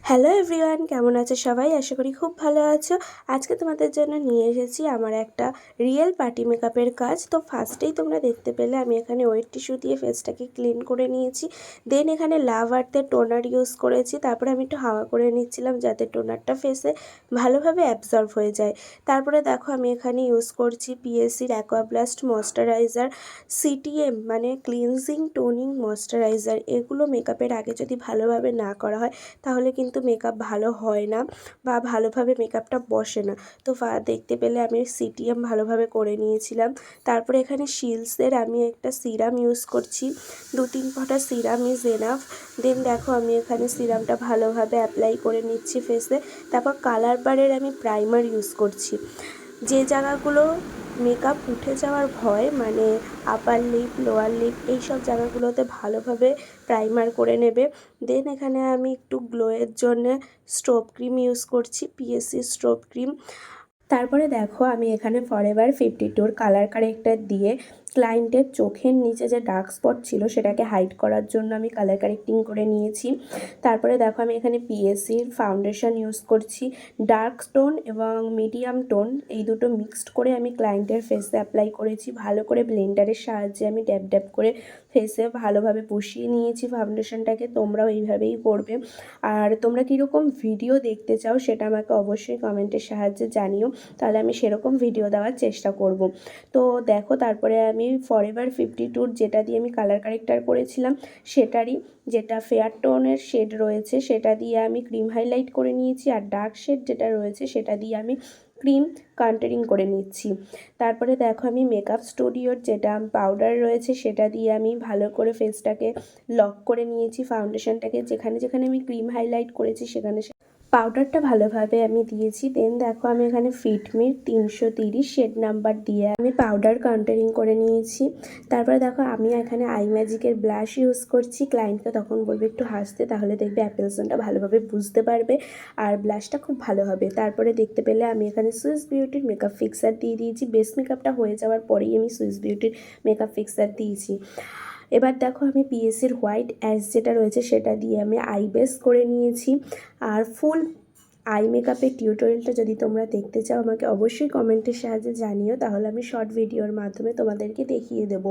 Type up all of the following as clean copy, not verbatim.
Hello everyone, কেমন আছো সবাই? আশা করি খুব ভালো আছো। আজকে তোমাদের জন্য নিয়ে এসেছি আমার একটা রিয়েল পার্টি মেকআপের কাজ। তো ফার্স্টেই তোমরা দেখতে পেলে আমি এখানে ওয়েট টিস্যু দিয়ে ফেসটাকে ক্লিন করে নিয়েছি। দেন এখানে লাভ আর্থের টোনার ইউজ করেছি। তারপরে আমি একটু হাওয়া করে নিচ্ছিলাম যাতে টোনারটা ফেসে ভালোভাবে অ্যাবজর্ব হয়ে যায়। তারপরে দেখো আমি এখানে ইউজ করছি পিএসসির অ্যাকোয়াব্লাস্ট ময়েশ্চারাইজার, সিটিএম মানে ক্লিনজিং টোনিং ময়েশ্চারাইজার। এগুলো মেকআপের আগে যদি ভালোভাবে না করা হয় তাহলে কিন্তু মেকআপ ভালো হয় না বা ভালোভাবে মেকআপটা বসে না। তো দেখতে পেলে আমি সিটিএম ভালোভাবে করে নিয়েছিলাম। তারপরে এখানে শিলসের আমি একটা সিরাম ইউজ করছি, 2-3 ফোঁটা সিরাম ইজ এনাফ। দেন দেখো আমি এখানে সিরামটা ভালোভাবে অ্যাপ্লাই করে নিচ্ছি ফেসে। তারপর কালার বারের আমি প্রাইমার ইউজ করছি। যে জায়গাগুলো মেকআপ উঠে যাওয়ার ভয় মানে আপার লিপ, লোয়ার লিপ, এই সব জায়গাগুলোতে ভালোভাবে প্রাইমার করে নেবে। দেন এখানে আমি একটু গ্লোয়ের জন্য স্ট্রোব ক্রিম ইউজ করছি, পিএসসি স্ট্রোব ক্রিম। তারপরে দেখো আমি এখানে ফরএভার 52 কালার কারেক্টার দিয়ে ক্লায়েন্টের চোখের নিচে যে ডার্ক স্পট ছিল সেটাকে হাইড করার জন্য আমি কালার কারেক্টিং করে নিয়েছি। তারপরে দেখো আমি এখানে পিএসসির ফাউন্ডেশন ইউজ করছি, ডার্ক টোন এবং মিডিয়াম টোন, এই দুটো মিক্সড করে আমি ক্লায়েন্টের ফেসে অ্যাপ্লাই করেছি। ভালো করে ব্লেন্ডারের সাহায্যে আমি ড্যাব ড্যাব করে ফেসে ভালোভাবে বসিয়ে নিয়েছি ফাউন্ডেশনটাকে। তোমরাও এইভাবেই করবে। আর তোমরা কীরকম ভিডিও দেখতে চাও সেটা আমাকে অবশ্যই কমেন্টের সাহায্যে জানিও, তাহলে আমি সেরকম ভিডিও দেওয়ার চেষ্টা করব। তো দেখো তারপরে আমি ফরএভার 52 যেটা দিয়ে আমি কালার কারেক্টার করেছিলাম সেটারই যেটা ফেয়ার টোনের শেড রয়েছে সেটা দিয়ে আমি ক্রিম হাইলাইট করে নিয়েছি, আর ডার্ক শেড যেটা রয়েছে সেটা দিয়ে আমি ক্রিম কন্ট্যুরিং করে নিচ্ছি। তারপরে দেখো আমি মেকআপ স্টুডিওর যেটা পাউডার রয়েছে সেটা দিয়ে আমি ভালো করে ফেসটাকে লক করে নিয়েছি, ফাউন্ডেশনটাকে যেখানে যেখানে আমি ক্রিম হাইলাইট করেছি সেখানে পাউডারটা ভালোভাবে আমি দিয়েছি। দেন দেখো আমি এখানে ফিটমির 330 শেড নাম্বার দিয়ে আমি পাউডার কন্ট্যুরিং করে নিয়েছি। তারপরে দেখো আমি এখানে আই ম্যাজিকের ব্লাশ ইউজ করছি। ক্লায়েন্টকে তখন বলবে একটু হাসতে, তাহলে দেখবে অ্যাপ্লিকেশনটা ভালোভাবে বুঝতে পারবে আর ব্লাশটা খুব ভালো হবে। তারপরে দেখতে পেলে আমি এখানে সুইস বিউটির মেকআপ ফিক্সার দিয়ে দিয়েছি। বেস মেকআপটা হয়ে যাওয়ার পরেই আমি সুইস বিউটির মেকআপ ফিক্সার দিয়েছি। এবার দেখো আমি পিএসসির হোয়াইট অ্যাশ যেটা রয়েছে সেটা দিয়ে আমি আই বেস করে নিয়েছি। আর ফুল আই মেকআপের টিউটোরিয়ালটা যদি তোমরা দেখতে চাও আমাকে অবশ্যই কমেন্টের সাহায্যে জানিও, তাহলে আমি শর্ট ভিডিওর মাধ্যমে তোমাদেরকে দেখিয়ে দেবো।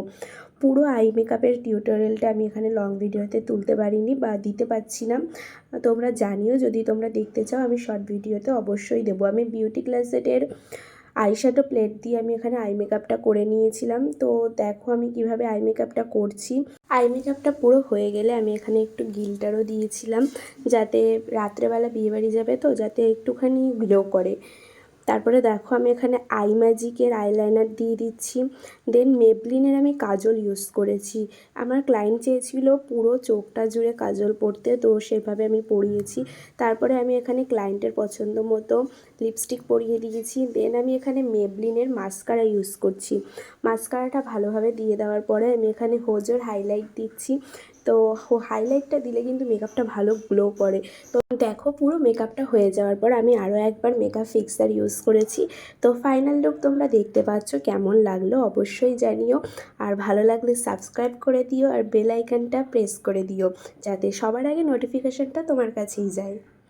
পুরো আই মেকআপের টিউটোরিয়ালটা আমি এখানে লং ভিডিওতে তুলতে পারিনি বা দিতে পারছি না, তোমরা জানিও যদি তোমরা দেখতে চাও। আমি শর্ট ভিডিওতে অবশ্যই দেবো। আমি বিউটি ক্লাসেটের আইশ্যাডো প্লেট দিয়ে আমি এখানে আই মেকআপটা করে নিয়েছিলাম। তো দেখো আমি কিভাবে আই মেকআপটা করছি। আই মেকআপটা পুরো হয়ে গেলে আমি এখানে একটু গিল্টারও দিয়েছিলাম যাতে রাত্রেবেলা বিয়েবাড়ি যাবে তো যাতে একটুখানি গ্লো করে। তারপরে দেখো আমি এখানে আই ম্যাজিকের আইলাইনার দিয়ে দিচ্ছি। দেন মেবলিনের আমি কাজল ইউজ করেছি। আমার ক্লায়েন্ট চেয়েছিল পুরো চোখটা জুড়ে কাজল পরতে, তো সেভাবে আমি পরিয়েছি। তারপরে আমি এখানে ক্লায়েন্টের পছন্দ মতো লিপস্টিক পরিয়ে দিয়েছি। দেন আমি এখানে মেবলিনের মাস্কারা ইউজ করছি। মাস্কারাটা ভালোভাবে দিয়ে দেওয়ার পরে আমি এখানে হোজোর হাইলাইট দিচ্ছি। তো হাইলাইটটা দিলে কিন্তু মেকআপটা ভালো গ্লো করে। তো দেখো পুরো মেকআপটা হয়ে যাওয়ার পর আমি আরও একবার মেকআপ ফিক্সার ইউজ করেছি। তো ফাইনাল লুক তোমরা দেখতে পাচ্ছ, কেমন লাগলো অবশ্যই জানিও। আর ভালো লাগলে সাবস্ক্রাইব করে দিও আর বেল আইকনটা প্রেস করে দিও যাতে সবার আগে নোটিফিকেশনটা তোমার কাছেই যায়।